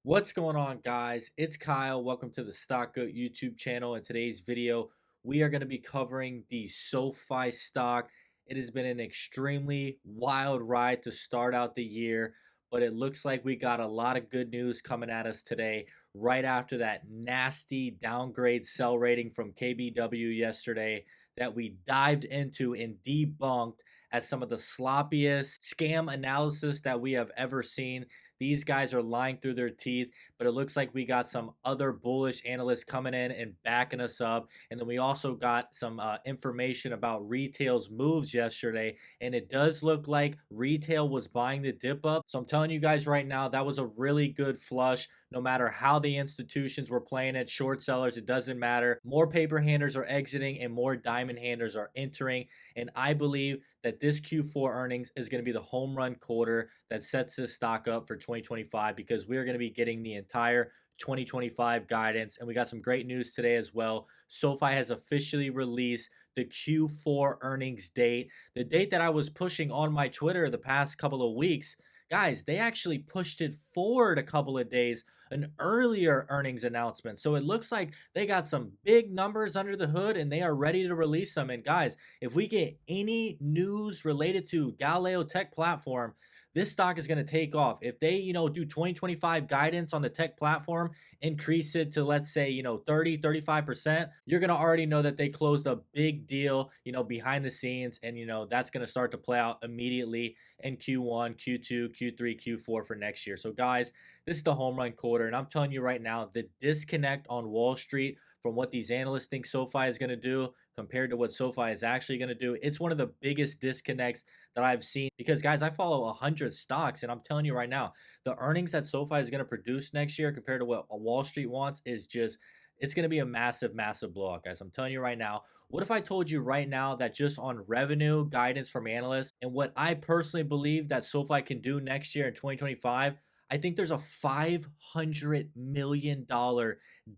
What's going on, guys? It's Kyle. Welcome to the Stock Goat YouTube channel. In today's video, we are going to be covering the SOFI stock. It has been an extremely wild ride to start out the year, but it looks like we got a lot of good news coming at us today, right after that nasty downgrade sell rating from KBW yesterday that we dived into and debunked as some of the sloppiest scam analysis that we have ever seen. These guys are lying through their teeth, but it looks like we got some other bullish analysts coming in and backing us up. And then we also got some information about retail's moves yesterday. And it does look like retail was buying the dip up. So I'm telling you guys right now, that was a really good flush. No matter how the institutions were playing it, short sellers, it doesn't matter. More paper handlers are exiting and more diamond handlers are entering. And I believe that this Q4 earnings is going to be the home run quarter that sets this stock up for 2025, because we're going to be getting the entire 2025 guidance. And we got some great news today as well. SoFi has officially released the Q4 earnings date, the date that I was pushing on my Twitter the past couple of weeks. Guys, they actually pushed it forward a couple of days, an earlier earnings announcement. So it looks like they got some big numbers under the hood and they are ready to release them. And guys, if we get any news related to Galileo Tech platform, this stock is going to take off. If they, do 2025 guidance on the tech platform, increase it to, let's say, 30, 35%, you're going to already know that they closed a big deal, behind the scenes. And, that's going to start to play out immediately in Q1, Q2, Q3, Q4 for next year. So guys, this is the home run quarter. And I'm telling you right now, the disconnect on Wall Street from what these analysts think SoFi is going to do compared to what SoFi is actually going to do, it's one of the biggest disconnects that I've seen. Because, guys, I follow 100 stocks, and I'm telling you right now, the earnings that SoFi is going to produce next year compared to what Wall Street wants is just, it's going to be a massive, massive blowout, guys. I'm telling you right now. What if I told you right now that just on revenue guidance from analysts and what I personally believe that SoFi can do next year in 2025, I think there's a $500 million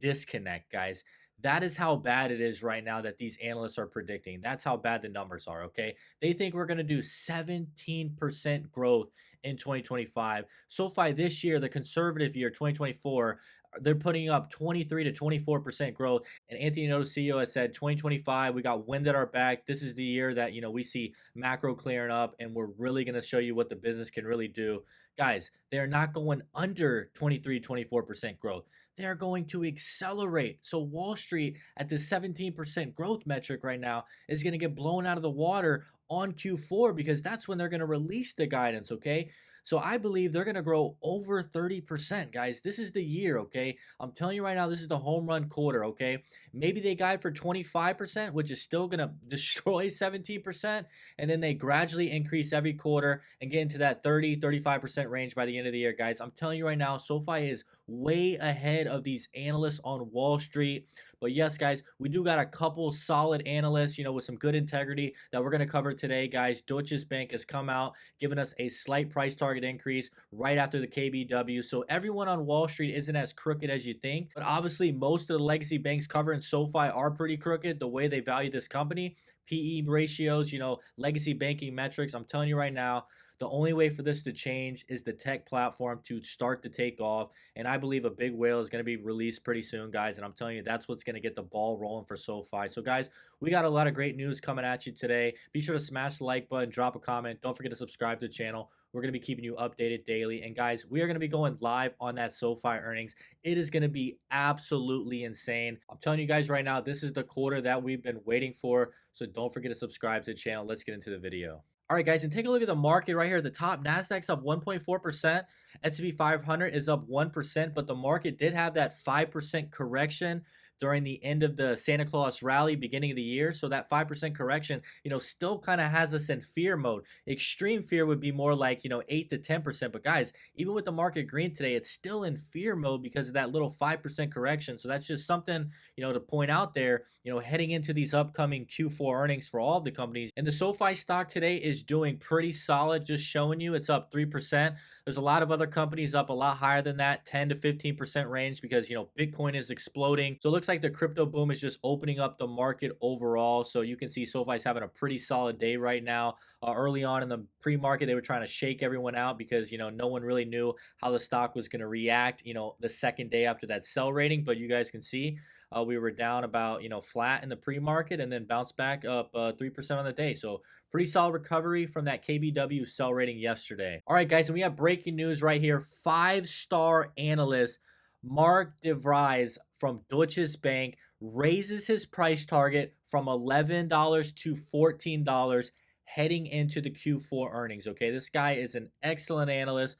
disconnect, guys. That is how bad it is right now that these analysts are predicting. That's how bad the numbers are, okay? They think we're going to do 17% growth in 2025. SoFi this year, the conservative year, 2024, they're putting up 23 to 24% growth. And Anthony Noto, CEO, has said 2025, we got wind at our back. This is the year that, we see macro clearing up and we're really going to show you what the business can really do. Guys, they're not going under 23, 24% growth. They're going to accelerate. So Wall Street at the 17% growth metric right now is going to get blown out of the water on Q4, because that's when they're going to release the guidance, okay? So I believe they're going to grow over 30%, guys. This is the year, okay? I'm telling you right now, this is the home run quarter, okay? Maybe they guide for 25%, which is still going to destroy 17%, and then they gradually increase every quarter and get into that 30, 35% range by the end of the year, guys. I'm telling you right now, SoFi is way ahead of these analysts on Wall Street. But yes, guys, we do got a couple solid analysts, with some good integrity that we're going to cover today, guys. Deutsche Bank has come out, giving us a slight price target increase right after the KBW. So everyone on Wall Street isn't as crooked as you think. But obviously, most of the legacy banks covering SoFi are pretty crooked, the way they value this company. PE ratios, legacy banking metrics. I'm telling you right now, the only way for this to change is the tech platform to start to take off. And I believe a big whale is going to be released pretty soon, guys. And I'm telling you, that's what's going to get the ball rolling for SoFi. So, guys, we got a lot of great news coming at you today. Be sure to smash the like button, drop a comment. Don't forget to subscribe to the channel. We're going to be keeping you updated daily. And, guys, we are going to be going live on that SoFi earnings. It is going to be absolutely insane. I'm telling you guys right now, this is the quarter that we've been waiting for. So don't forget to subscribe to the channel. Let's get into the video. All right, guys, and take a look at the market right here at the top. Nasdaq's up 1.4%. S&P 500 is up 1%, but the market did have that 5% correction during the end of the Santa Claus rally beginning of the year. So that 5% correction, still kind of has us in fear mode. Extreme fear would be more like, 8 to 10%. But guys, even with the market green today, it's still in fear mode because of that little 5% correction. So that's just something, to point out there, heading into these upcoming Q4 earnings for all of the companies. And the SoFi stock today is doing pretty solid, just showing you it's up 3%. There's a lot of other companies up a lot higher than that, 10 to 15% range, because, Bitcoin is exploding. So it looks looks like the crypto boom is just opening up the market overall. So you can see SoFi is having a pretty solid day right now. Early on in the pre-market, they were trying to shake everyone out because no one really knew how the stock was going to react. The second day after that sell rating, but you guys can see we were down about flat in the pre-market and then bounced back up 3% on the day. So pretty solid recovery from that KBW sell rating yesterday. All right, guys, and we have breaking news right here. Five-star analyst Mark DeVries from Deutsche Bank raises his price target from $11 to $14 heading into the Q4 earnings. Okay, this guy is an excellent analyst,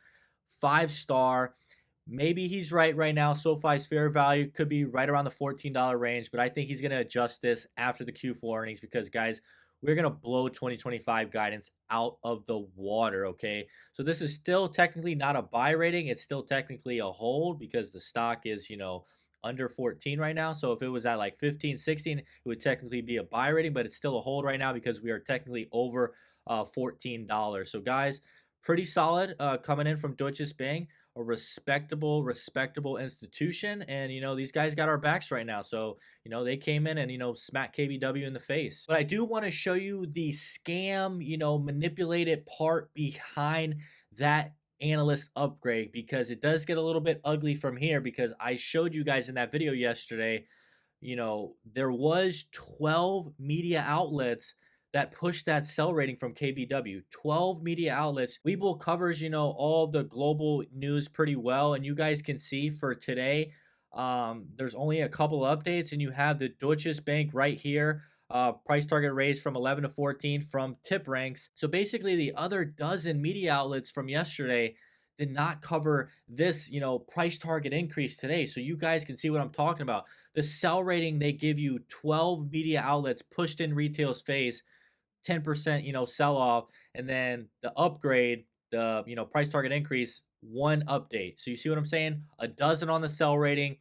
five-star. Maybe he's right now. SoFi's fair value could be right around the $14 range, but I think he's going to adjust this after the Q4 earnings because, guys, we're going to blow 2025 guidance out of the water, okay? So this is still technically not a buy rating. It's still technically a hold because the stock is, under 14 right now. So if it was at like 15, 16, it would technically be a buy rating, but it's still a hold right now because we are technically over $14. So, guys, pretty solid coming in from Deutsche Bank, a respectable institution. And, these guys got our backs right now. So, they came in and, smacked KBW in the face. But I do want to show you the scam, manipulated part behind that analyst upgrade because it does get a little bit ugly from here because I showed you guys in that video yesterday, there was 12 media outlets that pushed that sell rating from KBW. 12 media outlets. Webull covers, all the global news pretty well. And you guys can see for today, there's only a couple updates and you have the Deutsche Bank right here. Price target raised from 11 to 14 from tip ranks. So basically the other dozen media outlets from yesterday did not cover this, price target increase today. So you guys can see what I'm talking about. The sell rating they give you, 12 media outlets pushed in retail's face, 10%, sell off, and then the upgrade, the, price target increase, one update. So you see what I'm saying? A dozen on the sell rating,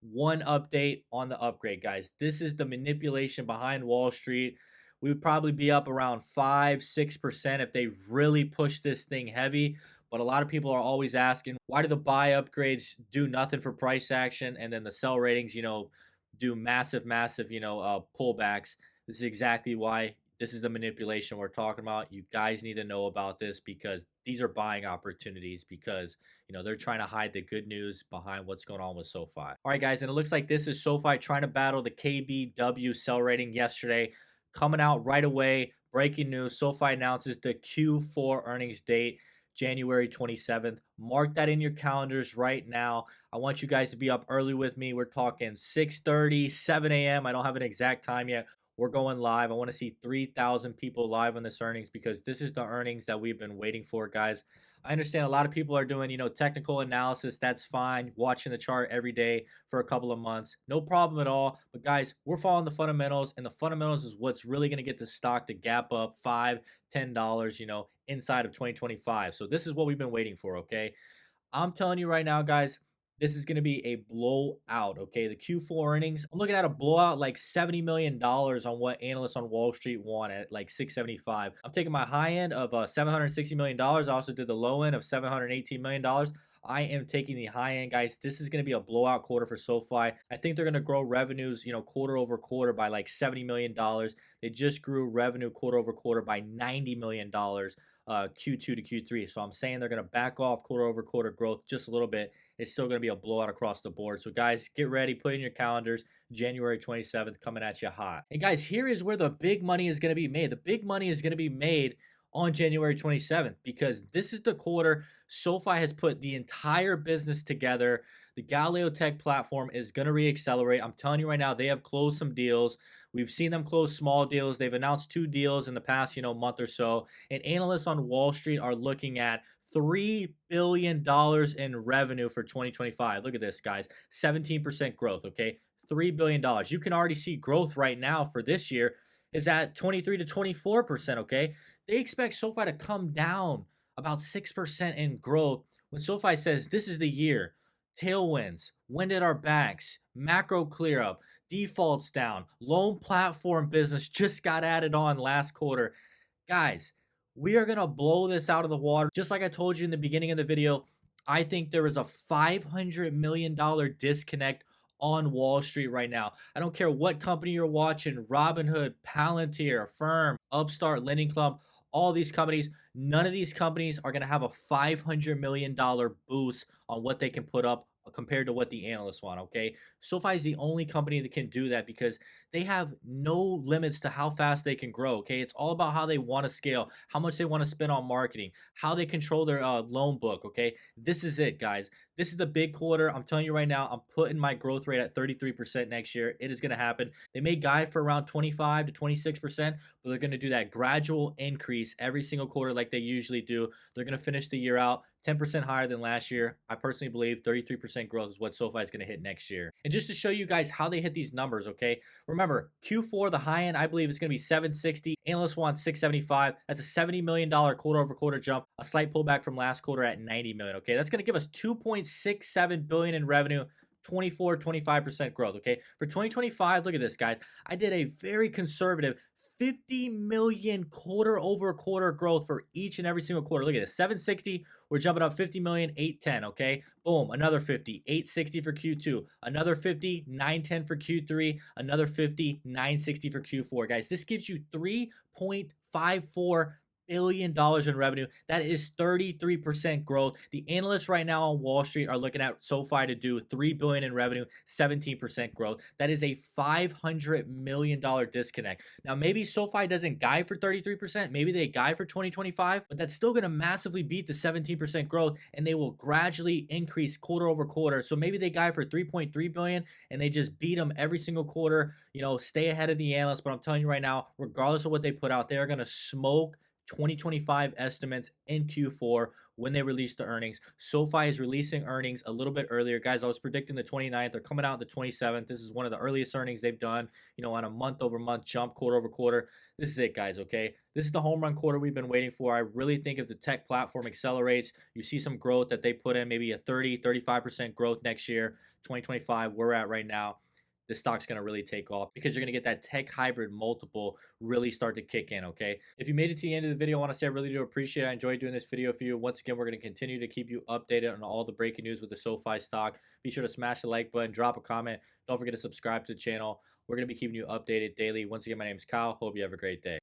one update on the upgrade, guys. This is the manipulation behind Wall Street. We would probably be up around 5-6% if they really push this thing heavy. But a lot of people are always asking, why do the buy upgrades do nothing for price action and then the sell ratings, do massive, pullbacks? This is exactly why. This is the manipulation we're talking about. You guys need to know about this because these are buying opportunities because, they're trying to hide the good news behind what's going on with SoFi. All right, guys, and it looks like this is SoFi trying to battle the KBW sell rating yesterday. Coming out right away, breaking news, SoFi announces the Q4 earnings date, January 27th. Mark that in your calendars right now. I want you guys to be up early with me. We're talking 6:30, 7 a.m. I don't have an exact time yet. We're going live. I want to see 3,000 people live on this earnings because this is the earnings that we've been waiting for, guys. I understand a lot of people are doing, technical analysis. That's fine. Watching the chart every day for a couple of months. No problem at all. But, guys, we're following the fundamentals, and the fundamentals is what's really going to get the stock to gap up $5, $10, inside of 2025. So this is what we've been waiting for, okay? I'm telling you right now, guys, this is going to be a blowout, okay? The Q4 earnings, I'm looking at a blowout like $70 million on what analysts on Wall Street want at like 675. I'm taking my high end of $760 million. I also did the low end of $718 million. I am taking the high end, guys. This is going to be a blowout quarter for SoFi. I think they're going to grow revenues, quarter over quarter by like $70 million. They just grew revenue quarter over quarter by $90 million. Q2 to Q3. So I'm saying they're going to back off quarter over quarter growth just a little bit. It's still going to be a blowout across the board. So guys, get ready, put in your calendars. January 27th coming at you hot. And guys, here is where the big money is going to be made. The big money is going to be made on January 27th because this is the quarter SoFi has put the entire business together. The Galileo Tech platform is going to reaccelerate. I'm telling you right now, they have closed some deals. We've seen them close small deals. They've announced 2 deals in the past, month or so. And analysts on Wall Street are looking at $3 billion in revenue for 2025. Look at this, guys. 17% growth, okay? $3 billion. You can already see growth right now for this year is at 23 to 24%, okay? They expect SoFi to come down about 6% in growth when SoFi says this is the year. Tailwinds, wind at our backs, macro clear up, defaults down, loan platform business just got added on last quarter. Guys, we are going to blow this out of the water. Just like I told you in the beginning of the video, I think there is a $500 million disconnect on Wall Street right now. I don't care what company you're watching, Robinhood, Palantir, Firm, Upstart, Lending Club, all these companies, none of these companies are going to have a $500 million boost on what they can put up compared to what the analysts want, okay? SoFi is the only company that can do that because they have no limits to how fast they can grow, okay? It's all about how they want to scale, how much they want to spend on marketing, how they control their loan book, okay? This is it, guys. This is the big quarter. I'm telling you right now, I'm putting my growth rate at 33% next year. It is going to happen. They may guide for around 25 to 26%, but they're going to do that gradual increase every single quarter like they usually do. They're going to finish the year out 10% higher than last year. I personally believe 33% growth is what SoFi is going to hit next year. And just to show you guys how they hit these numbers, okay? Remember, Q4, the high end, I believe is going to be 760. Analysts want 675. That's a $70 million quarter over quarter jump, a slight pullback from last quarter at 90 million, okay? That's going to give us 2.67 billion in revenue. 25% growth, okay? For 2025, look at this, guys. I did a very conservative 50 million quarter over quarter growth for each and every single quarter. Look at this, 760, we're jumping up 50 million, 810, okay? Boom, another 50, 860 for Q2, another 50, 910 for Q3, another 50, 960 for Q4. Guys, this gives you 3.54 billion dollars in revenue. That is 33% growth. The analysts right now on Wall Street are looking at SoFi to do 3 billion in revenue, 17% growth. That is a $500 million disconnect. Now, maybe SoFi doesn't guide for 33%, maybe they guide for 2025, but that's still going to massively beat the 17% growth, and they will gradually increase quarter over quarter. So maybe they guide for 3.3 billion and they just beat them every single quarter, stay ahead of the analysts. But I'm telling you right now, regardless of what they put out, they are going to smoke 2025 estimates in Q4 when they release the earnings. SoFi is releasing earnings a little bit earlier. Guys, I was predicting the 29th. They're coming out the 27th. This is one of the earliest earnings they've done, on a month over month jump, quarter over quarter. This is it, guys, okay? This is the home run quarter we've been waiting for. I really think if the tech platform accelerates, you see some growth that they put in, maybe a 35% growth next year, 2025, we're at right now. The stock's going to really take off because you're going to get that tech hybrid multiple really start to kick in, okay? If you made it to the end of the video, I want to say I really do appreciate it. I enjoyed doing this video for you. Once again, we're going to continue to keep you updated on all the breaking news with the SoFi stock. Be sure to smash the like button, drop a comment. Don't forget to subscribe to the channel. We're going to be keeping you updated daily. Once again, my name is Kyle. Hope you have a great day.